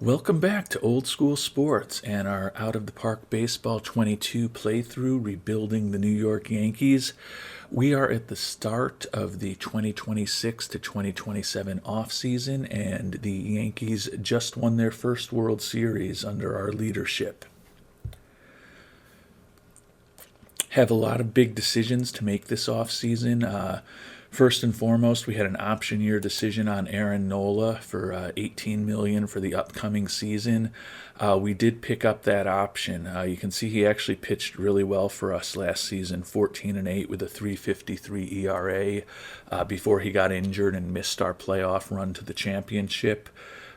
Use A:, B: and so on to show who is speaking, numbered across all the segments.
A: Welcome back to Old School Sports and our Out of the Park Baseball 22 playthrough rebuilding the New York Yankees. We are at the start of the 2026 to 2027 offseason, and the Yankees just won their first World Series under our leadership. Have a lot of big decisions to make this offseason. First and foremost, we had an option year decision on Aaron Nola for $18 million for the upcoming season. We did pick up that option. You can see he actually pitched really well for us last season, 14-8 with a 3.53 ERA before he got injured and missed our playoff run to the championship.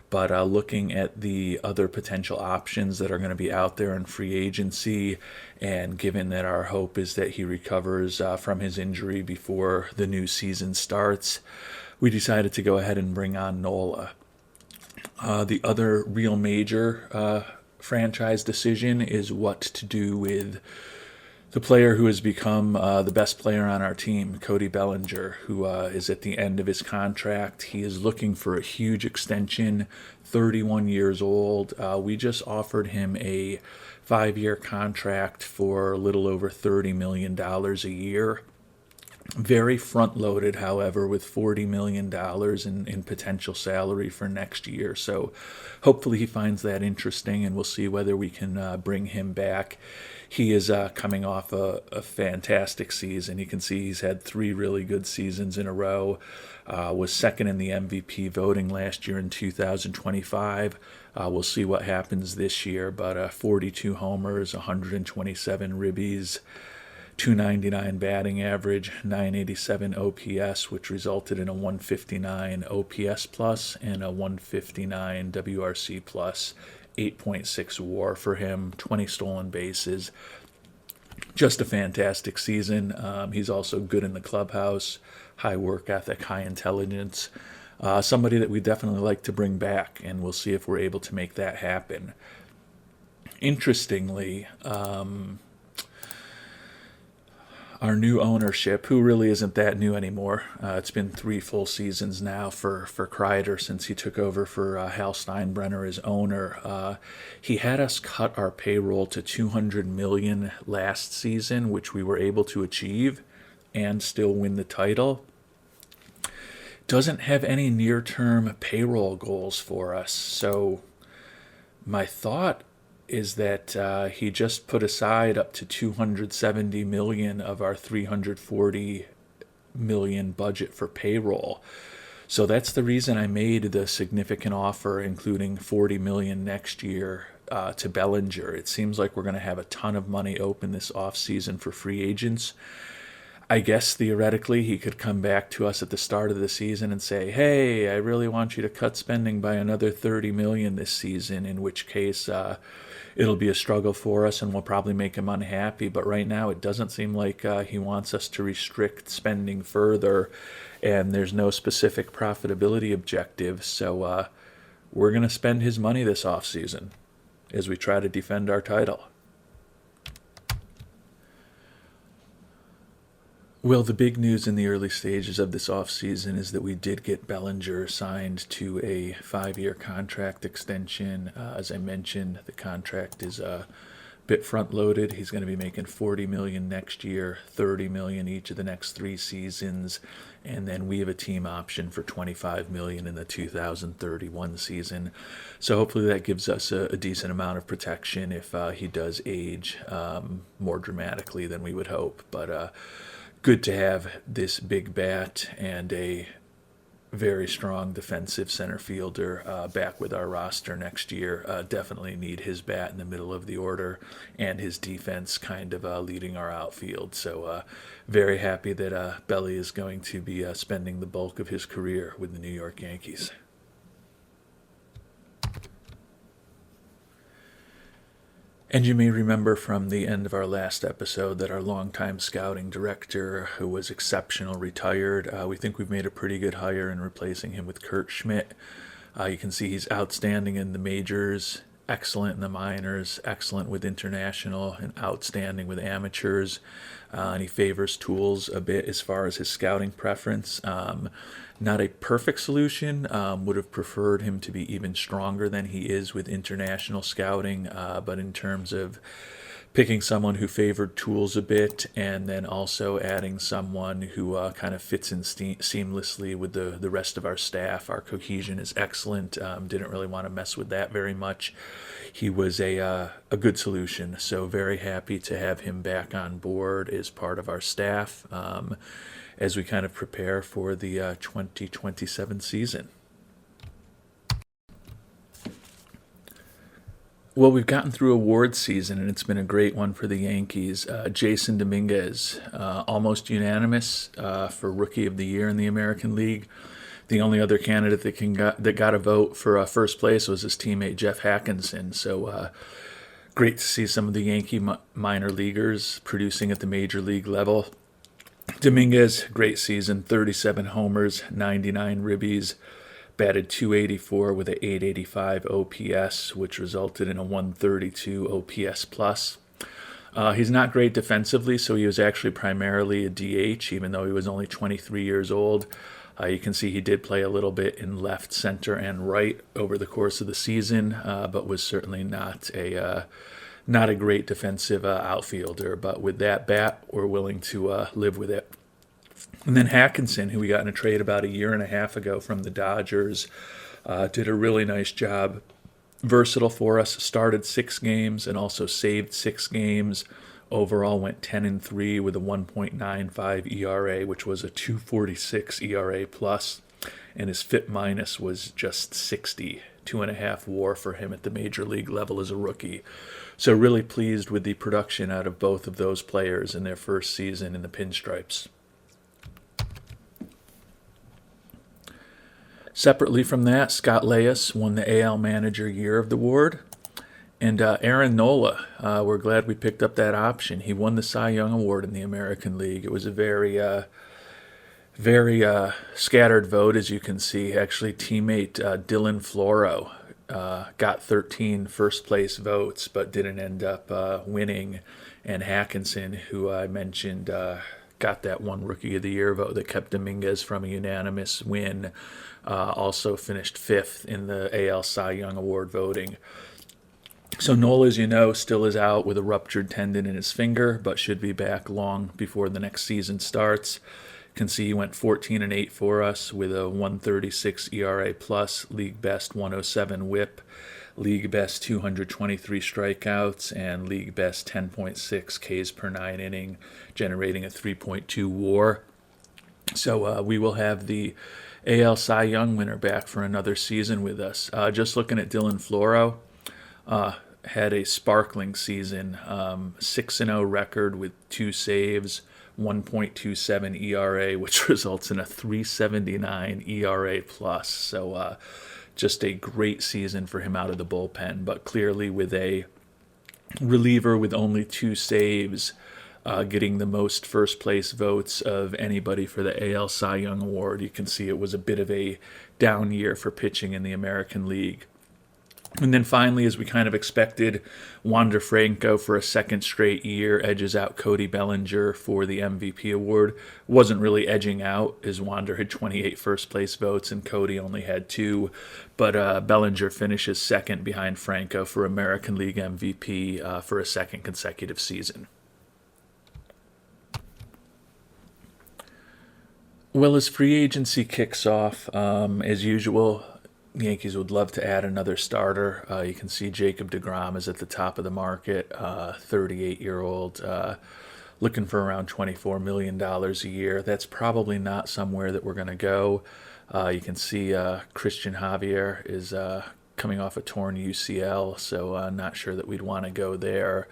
A: But looking at the other potential options that are going to be out there in free agency, and given that our hope is that he recovers from his injury before the new season starts, we decided to go ahead and bring on Nola. The other real major franchise decision is what to do with the player who has become the best player on our team, Cody Bellinger, who is at the end of his contract. He is looking for a huge extension, 31 years old. We just offered him a 5-year contract for a little over $30 million a year. Very front-loaded, however, with $40 million in potential salary for next year. So hopefully he finds that interesting, and we'll see whether we can bring him back. He is coming off a fantastic season. You can see he's had 3 really good seasons in a row. Was second in the MVP voting last year in 2025. We'll see what happens this year, but 42 homers, 127 ribbies, 299 batting average, 987 OPS, which resulted in a 159 OPS plus and a 159 WRC plus, 8.6 WAR for him, 20 stolen bases. Just a fantastic season. He's also good in the clubhouse, high work ethic, high intelligence. Somebody that we definitely like to bring back, and we'll see if we're able to make that happen. Interestingly, our new ownership, who really isn't that new anymore. It's been 3 full seasons now for Kreider since he took over for Hal Steinbrenner as owner. He had us cut our payroll to $200 million last season, which we were able to achieve and still win the title. Doesn't have any near-term payroll goals for us. So my thought is that he just put aside up to $270 million of our $340 million budget for payroll. So that's the reason I made the significant offer, including $40 million next year to Bellinger. It seems like we're going to have a ton of money open this offseason for free agents. I guess theoretically he could come back to us at the start of the season and say, hey, I really want you to cut spending by another $30 million this season, in which case it'll be a struggle for us and we'll probably make him unhappy. But right now it doesn't seem like he wants us to restrict spending further, and there's no specific profitability objective. So we're going to spend his money this offseason as we try to defend our title. Well, the big news in the early stages of this offseason is that we did get Bellinger signed to a 5-year contract extension. As I mentioned, the contract is a bit front-loaded. He's going to be making $40 million next year, $30 million each of the next 3 seasons, and then we have a team option for $25 million in the 2031 season. So hopefully that gives us a decent amount of protection if he does age more dramatically than we would hope. But good to have this big bat and a very strong defensive center fielder back with our roster next year. Definitely need his bat in the middle of the order and his defense kind of leading our outfield. So very happy that Belly is going to be spending the bulk of his career with the New York Yankees. And you may remember from the end of our last episode that our longtime scouting director, who was exceptional, retired. We think we've made a pretty good hire in replacing him with Kurt Schmidt. You can see he's outstanding in the majors, excellent in the minors, excellent with international, and outstanding with amateurs. And he favors tools a bit as far as his scouting preference. Not a perfect solution. Would have preferred him to be even stronger than he is with international scouting. But in terms of picking someone who favored tools a bit, and then also adding someone who kind of fits in seamlessly with the rest of our staff. Our cohesion is excellent. Didn't really want to mess with that very much. He was a good solution, so very happy to have him back on board as part of our staff as we kind of prepare for the 2027 season. Well, we've gotten through awards season, and it's been a great one for the Yankees. Jason Dominguez, almost unanimous for Rookie of the Year in the American League. The only other candidate that got a vote for first place was his teammate Jeff Hackinson. So great to see some of the Yankee minor leaguers producing at the major league level. Dominguez, great season, 37 homers, 99 ribbies. Batted .284 with an .885 OPS, which resulted in a .132 OPS plus. He's not great defensively, so he was actually primarily a DH, even though he was only 23 years old. You can see he did play a little bit in left, center, and right over the course of the season, but was certainly not a great defensive outfielder. But with that bat, we're willing to live with it. And then Hackinson, who we got in a trade about a year and a half ago from the Dodgers, did a really nice job. Versatile for us, started 6 games and also saved 6 games. Overall went 10-3 with a 1.95 ERA, which was a 2.46 ERA plus. And his FIP minus was just 60, 2.5 WAR for him at the major league level as a rookie. So really pleased with the production out of both of those players in their first season in the Pinstripes. Separately from that, Scott Leyes won the AL Manager Year of the Award. And Aaron Nola, we're glad we picked up that option. He won the Cy Young Award in the American League. It was a very scattered vote, as you can see. Actually, teammate Dylan Floro got 13 first-place votes, but didn't end up winning. And Hackinson, who I mentioned, got that one Rookie of the Year vote that kept Dominguez from a unanimous win. Also finished 5th in the AL Cy Young Award voting. So Nola, as you know, still is out with a ruptured tendon in his finger, but should be back long before the next season starts. You can see he went 14-8 for us with a 1.36 ERA plus, league best 107 WHIP, league best 223 strikeouts, and league best 10.6 Ks per 9 inning, generating a 3.2 WAR. So we will have the AL Cy Young winner back for another season with us. Just looking at Dylan Floro, had a sparkling season, 6-0 record with 2 saves, 1.27 ERA, which results in a 3.79 ERA plus. So just a great season for him out of the bullpen, but clearly with a reliever with only 2 saves, getting the most first-place votes of anybody for the AL Cy Young Award. You can see it was a bit of a down year for pitching in the American League. And then finally, as we kind of expected, Wander Franco for a second straight year edges out Cody Bellinger for the MVP award. Wasn't really edging out, as Wander had 28 first-place votes and Cody only had 2. But Bellinger finishes second behind Franco for American League MVP for a second consecutive season. Well, as free agency kicks off, as usual, the Yankees would love to add another starter. You can see Jacob deGrom is at the top of the market, 38-year-old, looking for around $24 million a year. That's probably not somewhere that we're going to go. You can see Christian Javier is coming off a torn UCL, so not sure that we'd want to go there.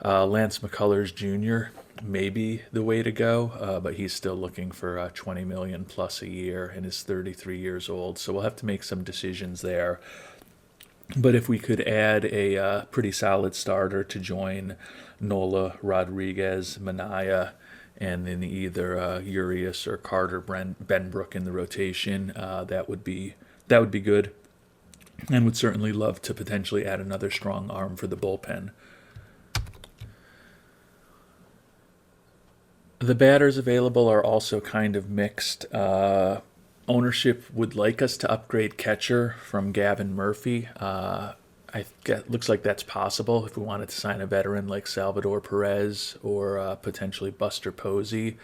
A: Lance McCullers Jr. may be the way to go, but he's still looking for $20 million plus a year and is 33 years old. So we'll have to make some decisions there. But if we could add a pretty solid starter to join Nola, Rodriguez, Minaya, and then either Urias or Carter Benbrook in the rotation, that would be good. and would certainly love to potentially add another strong arm for the bullpen. The batters available are also kind of mixed. Ownership would like us to upgrade catcher from Gavin Murphy. Looks like that's possible if we wanted to sign a veteran like Salvador Perez or potentially Buster Posey.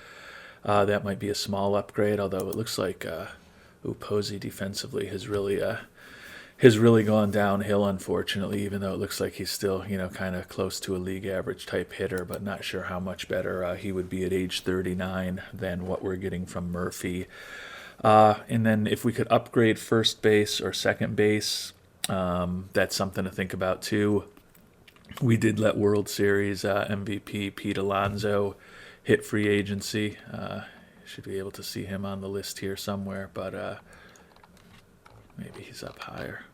A: That might be a small upgrade, although it looks like Posey defensively has really gone downhill, unfortunately, even though it looks like he's still, kind of close to a league average type hitter, but not sure how much better he would be at age 39 than what we're getting from Murphy. And then if we could upgrade first base or second base, that's something to think about too. We did let World Series MVP Pete Alonso hit free agency. Should be able to see him on the list here somewhere, but maybe he's up higher.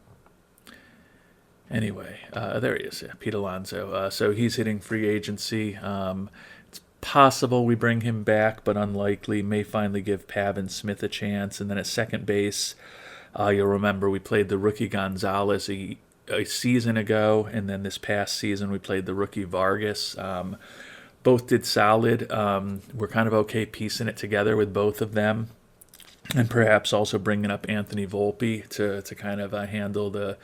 A: Anyway, there he is, Pete Alonso. So he's hitting free agency. It's possible we bring him back, but unlikely. May finally give Pavin Smith a chance. And then at second base, you'll remember we played the rookie Gonzalez a season ago, and then this past season we played the rookie Vargas. Both did solid. We're kind of okay piecing it together with both of them. And perhaps also bringing up Anthony Volpe to kind of handle the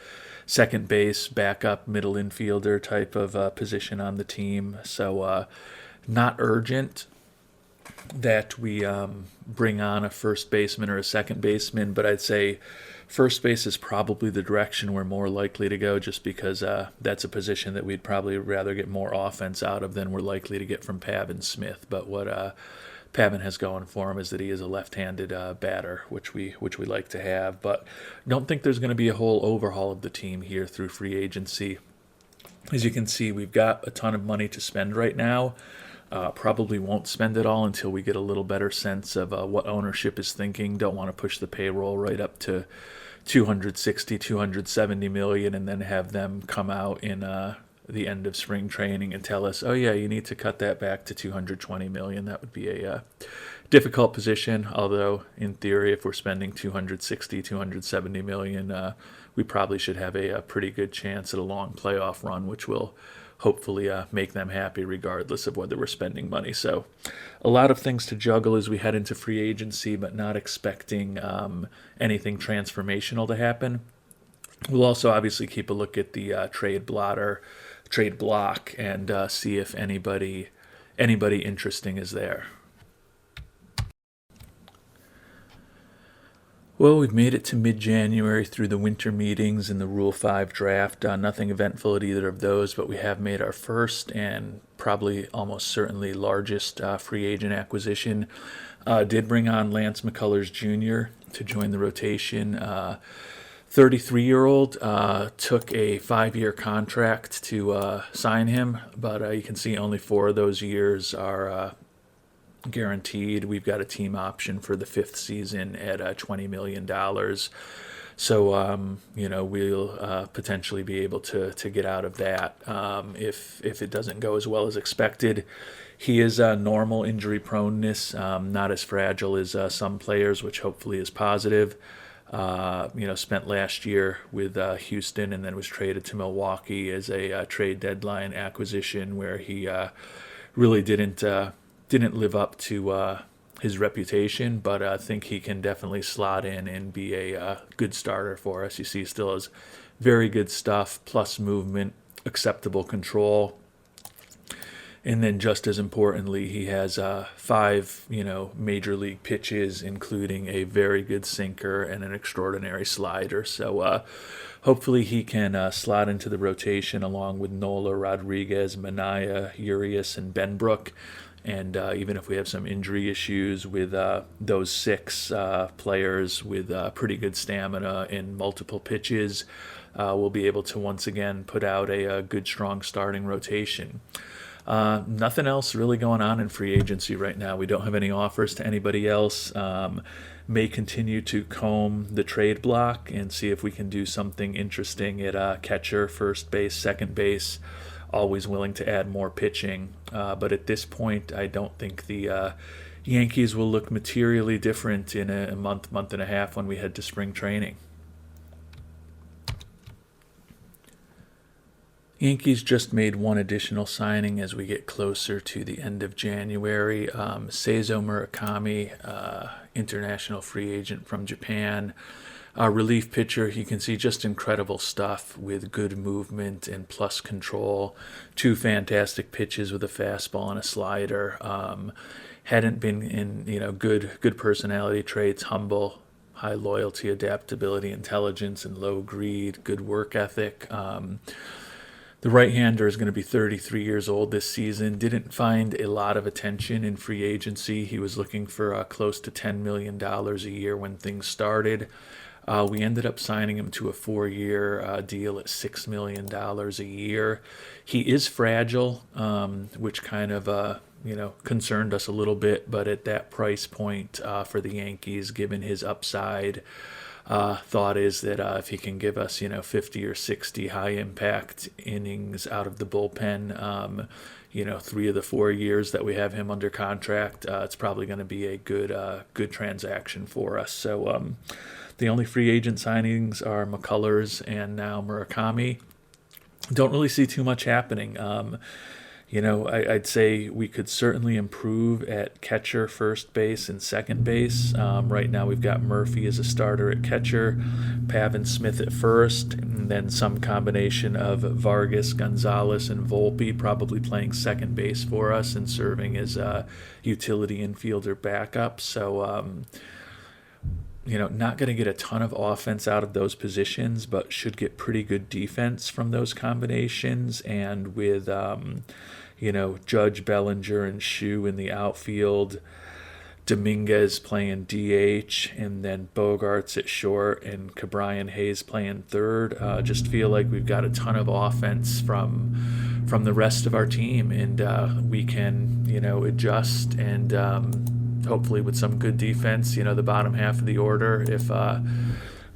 A: second base, backup, middle infielder type of position on the team. So not urgent that we bring on a first baseman or a second baseman, but I'd say first base is probably the direction we're more likely to go, just because that's a position that we'd probably rather get more offense out of than we're likely to get from Pavin Smith. But what Pavin has going for him is that he is a left-handed batter, which we like to have. But don't think there's going to be a whole overhaul of the team here through free agency. As you can see, we've got a ton of money to spend right now. Probably won't spend it all until we get a little better sense of what ownership is thinking. Don't want to push the payroll right up to 260, 270 million and then have them come out in the end of spring training and tell us, oh yeah, you need to cut that back to 220 million. That would be a difficult position, although in theory, if we're spending 260, 270 million, we probably should have a pretty good chance at a long playoff run, which will hopefully make them happy regardless of whether we're spending money. So a lot of things to juggle as we head into free agency, but not expecting anything transformational to happen. We'll also obviously keep a look at the trade block, and see if anybody interesting is there. Well, we've made it to mid-January through the winter meetings and the Rule 5 draft. Nothing eventful at either of those, but we have made our first and probably almost certainly largest free agent acquisition. Did bring on Lance McCullers Jr. to join the rotation. 33-year-old, took a 5-year contract to sign him, but you can see only 4 of those years are guaranteed. We've got a team option for the 5th season at $20 million. So, we'll potentially be able to get out of that if it doesn't go as well as expected. He is normal injury proneness, not as fragile as some players, which hopefully is positive. Spent last year with Houston and then was traded to Milwaukee as a trade deadline acquisition where he really didn't live up to his reputation, but I think he can definitely slot in and be a good starter for us. You see, he still has very good stuff, plus movement, acceptable control. And then just as importantly, he has 5, major league pitches, including a very good sinker and an extraordinary slider. So hopefully he can slot into the rotation along with Nola, Rodriguez, Minaya, Urias, and Benbrook. And even if we have some injury issues with those 6 players with pretty good stamina and multiple pitches, we'll be able to once again put out a good, strong starting rotation. Nothing else really going on in free agency right now. We don't have any offers to anybody else. May continue to comb the trade block and see if we can do something interesting at catcher, first base, second base. Always willing to add more pitching. But at this point, I don't think the Yankees will look materially different in a month and a half when we head to spring training. Yankees just made one additional signing as we get closer to the end of January. Seizo Murakami, international free agent from Japan. Relief pitcher, you can see just incredible stuff with good movement and plus control. Two fantastic pitches with a fastball and a slider. Hadn't been in, good personality traits, humble, high loyalty, adaptability, intelligence, and low greed, good work ethic. The right-hander is going to be 33 years old this season. Didn't find a lot of attention in free agency. He was looking for close to $10 million a year when things started. We ended up signing him to a 4-year deal at $6 million a year. He is fragile, which kind of concerned us a little bit, but at that price point for the Yankees, given his upside, thought is that if he can give us 50 or 60 high impact innings out of the bullpen, 3 of the 4 years that we have him under contract, it's probably going to be a good transaction for us. So the only free agent signings are McCullers and now Murakami. Don't really see too much happening. I'd say we could certainly improve at catcher, first base, and second base. Right now we've got Murphy as a starter at catcher, Pavin Smith at first, and then some combination of Vargas, Gonzalez, and Volpe probably playing second base for us and serving as a utility infielder backup. So, not going to get a ton of offense out of those positions, but should get pretty good defense from those combinations. And with, Judge, Bellinger, and Shu in the outfield, Dominguez playing DH, and then Bogarts at short, and Cabrian Hayes playing third. Just feel like we've got a ton of offense from the rest of our team, and we can, adjust and hopefully with some good defense, the bottom half of the order. If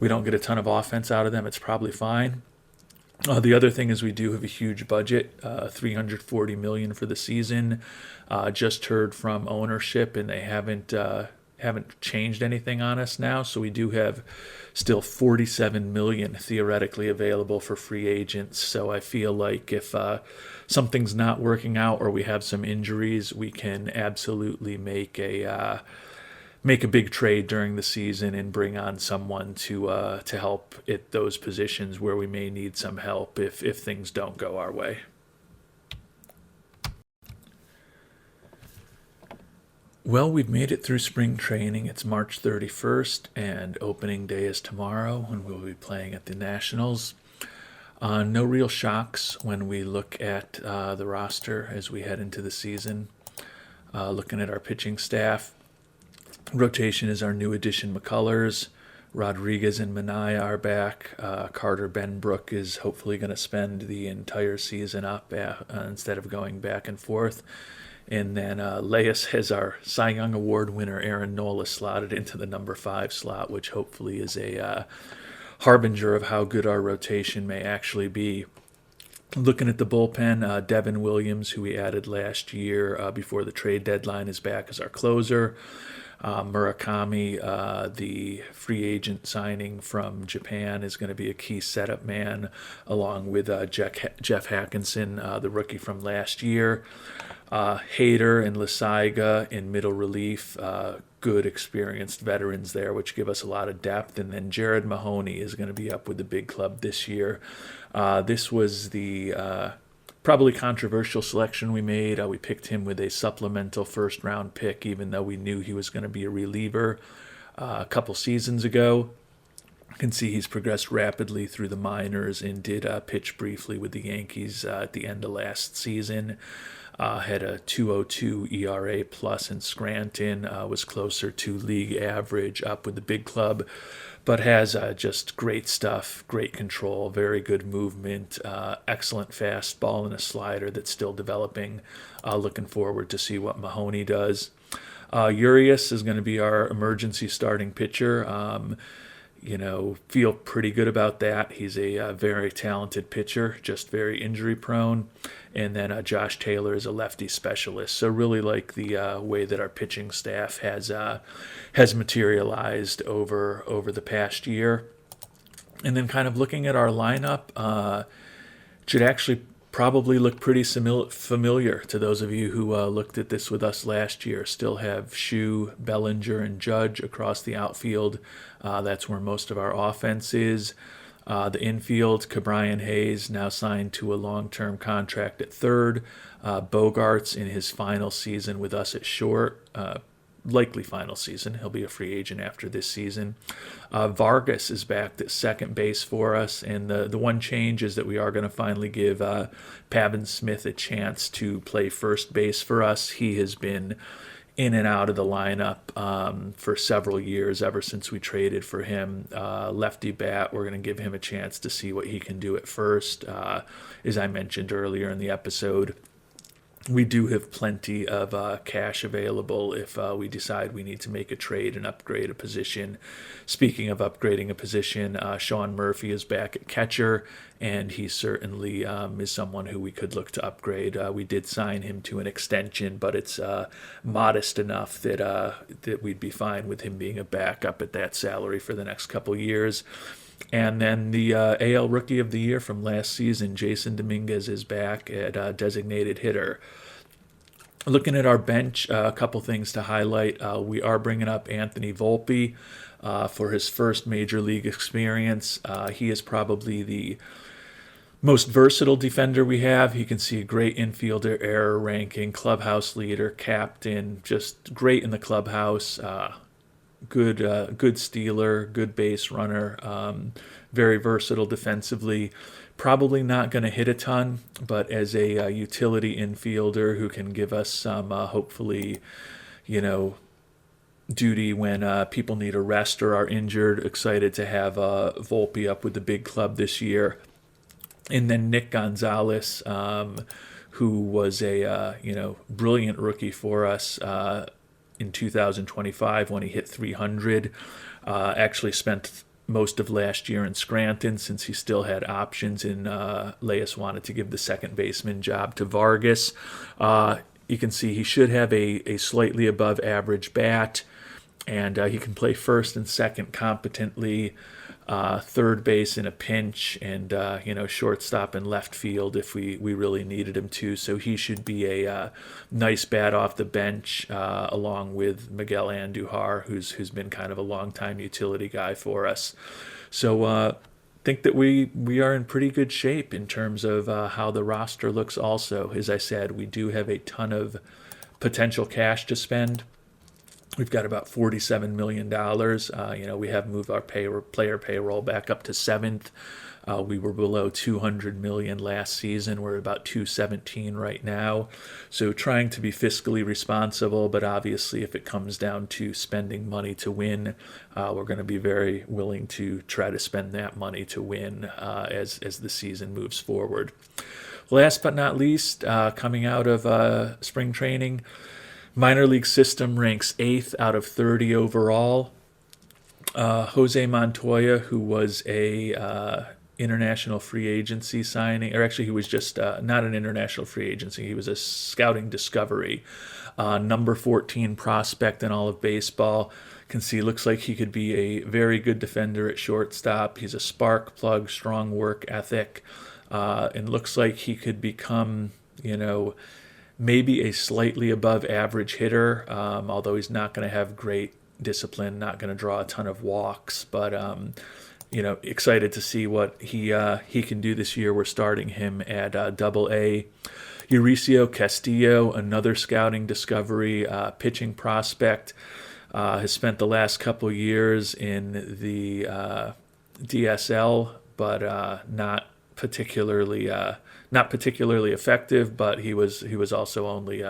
A: we don't get a ton of offense out of them, it's probably fine. The other thing is we do have a huge budget, $340 million for the season. Just heard from ownership, and they haven't changed anything on us now. So we do have still $47 million theoretically available for free agents. So I feel like if something's not working out or we have some injuries, we can absolutely make a big trade during the season and bring on someone to help at those positions where we may need some help if things don't go our way. Well, we've made it through spring training. It's March 31st, and opening day is tomorrow, when we'll be playing at the Nationals. No real shocks when we look at the roster as we head into the season. Looking at our pitching staff, rotation is our new addition, McCullers. Rodriguez and Minaya are back. Carter Benbrook is hopefully going to spend the entire season up instead of going back and forth. And then Leas has our Cy Young Award winner, Aaron Nola, slotted into the number 5 slot, which hopefully is a harbinger of how good our rotation may actually be. Looking at the bullpen, Devin Williams, who we added last year before the trade deadline, is back as our closer. Murakami, the free agent signing from Japan, is going to be a key setup man, along with Jeff Hackinson, the rookie from last year. Hader and Lasaiga in middle relief, good experienced veterans there, which give us a lot of depth. And then Jared Mahoney is going to be up with the big club this year. This was the probably controversial selection we made. We picked him with a supplemental first-round pick, even though we knew he was going to be a reliever a couple seasons ago. You can see he's progressed rapidly through the minors and did pitch briefly with the Yankees at the end of last season. Had a 2.02 ERA plus in Scranton, was closer to league average up with the big club, but has just great stuff, great control, very good movement, excellent fastball and a slider that's still developing. Looking forward to see what Mahoney does. Urias is going to be our emergency starting pitcher. Feel pretty good about that. He's a very talented pitcher, just very injury prone. And then Josh Taylor is a lefty specialist. So really like the way that our pitching staff has materialized over the past year. And then kind of looking at our lineup, should actually probably look pretty familiar to those of you who looked at this with us last year. Still have Shue, Bellinger, and Judge across the outfield. That's where most of our offense is. The infield, Cabrian Hayes, now signed to a long-term contract at third. Bogarts in his final season with us at short. Likely final season. He'll be a free agent after this season. Vargas is back at second base for us, and the one change is that we are going to finally give Pavin Smith a chance to play first base for us. He has been in and out of the lineup for several years, ever since we traded for him. Lefty bat, we're going to give him a chance to see what he can do at first. As I mentioned earlier in the episode, we do have plenty of cash available if we decide we need to make a trade and upgrade a position. Speaking of upgrading a position, Sean Murphy is back at catcher, and he certainly is someone who we could look to upgrade. We did sign him to an extension, but it's modest enough that we'd be fine with him being a backup at that salary for the next couple years. And then the AL Rookie of the Year from last season, Jason Dominguez, is back at designated hitter. Looking at our bench, a couple things to highlight. We are bringing up Anthony Volpe for his first major league experience. He is probably the most versatile defender we have. He can see a great infielder, error ranking, clubhouse leader, captain, just great in the clubhouse. Good stealer, good base runner, very versatile defensively. Probably not going to hit a ton, but as a utility infielder who can give us some, hopefully, duty when people need a rest or are injured. Excited to have Volpe up with the big club this year. And then Nick Gonzalez, who was a brilliant rookie for us in 2025 when he hit 300. Actually spent most of last year in Scranton since he still had options, and Leas wanted to give the second baseman job to Vargas. You can see he should have a slightly above average bat, and he can play first and second competently, third base in a pinch, and shortstop and left field if we really needed him to. So he should be a nice bat off the bench, along with Miguel Andujar, who's been kind of a long-time utility guy for us. So think that we are in pretty good shape in terms of how the roster looks also. As I said, we do have a ton of potential cash to spend. We've got about $47 million. We have moved our player payroll back up to seventh. We were below $200 million last season. We're about $217 right now. So trying to be fiscally responsible, but obviously if it comes down to spending money to win, we're going to be very willing to try to spend that money to win as the season moves forward. Last but not least, coming out of spring training, minor league system ranks 8th out of 30 overall. Jose Montoya, who was a international free agency signing, or actually he was just not an international free agency, he was a scouting discovery. Number 14 prospect in all of baseball. Can see, looks like he could be a very good defender at shortstop. He's a spark plug, strong work ethic, and looks like he could become, maybe a slightly above average hitter, although he's not going to have great discipline, not going to draw a ton of walks, but excited to see what he can do this year. We're starting him at Double-A. Euricio Castillo, another scouting discovery, pitching prospect, has spent the last couple years in the DSL, but not particularly effective. But he was also only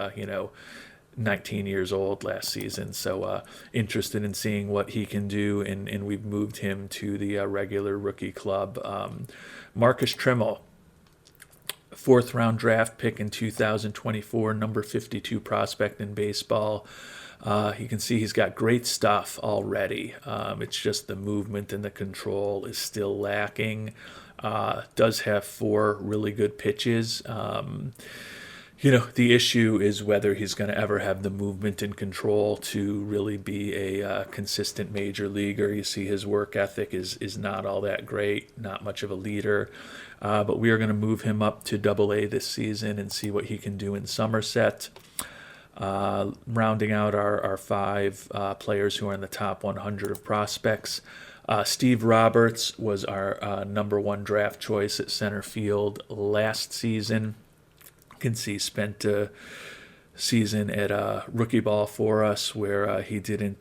A: 19 years old last season, so interested in seeing what he can do, and we've moved him to the regular rookie club. Marcus Trimmel, 4th round draft pick in 2024, number 52 prospect in baseball. You can see he's got great stuff already. It's just the movement and the control is still lacking. Does have 4 really good pitches. The issue is whether he's going to ever have the movement and control to really be a consistent major leaguer. You see his work ethic is not all that great, not much of a leader. But we are going to move him up to Double-A this season and see what he can do in Somerset. Rounding out our five players who are in the top 100 of prospects. Steve Roberts was our number one draft choice at center field last season. Can see spent a season at rookie ball for us where he didn't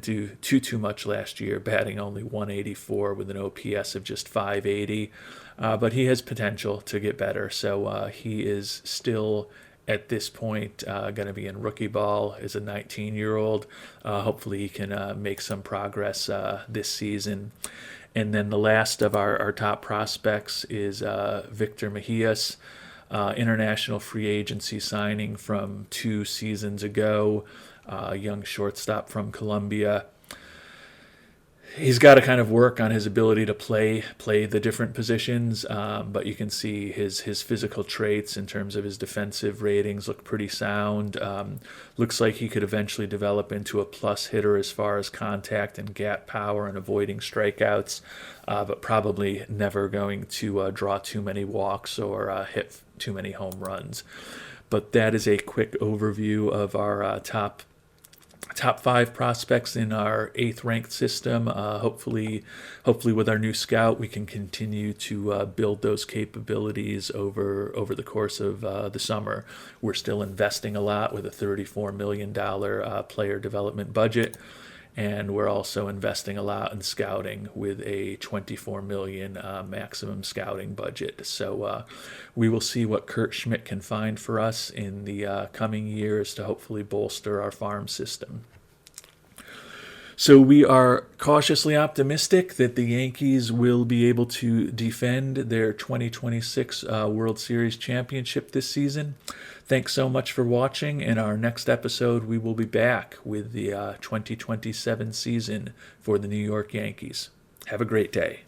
A: do too much last year, batting only 184 with an OPS of just 580, but he has potential to get better. So he is still at this point going to be in rookie ball as a 19-year-old. Hopefully he can make some progress this season. And then the last of our top prospects is Victor Mejias. International free agency signing from 2 seasons ago, young shortstop from Colombia. He's got to kind of work on his ability to play the different positions, but you can see his physical traits in terms of his defensive ratings look pretty sound. Looks like he could eventually develop into a plus hitter as far as contact and gap power and avoiding strikeouts, but probably never going to draw too many walks or hit too many home runs. But that is a quick overview of our top 5 prospects in our 8th ranked system. Hopefully with our new scout, we can continue to build those capabilities over the course of the summer. We're still investing a lot with a $34 million player development budget. And we're also investing a lot in scouting with a $24 million maximum scouting budget. So we will see what Kurt Schmidt can find for us in the coming years to hopefully bolster our farm system. So we are cautiously optimistic that the Yankees will be able to defend their 2026 World Series championship this season. Thanks so much for watching. In our next episode, we will be back with the 2027 season for the New York Yankees. Have a great day.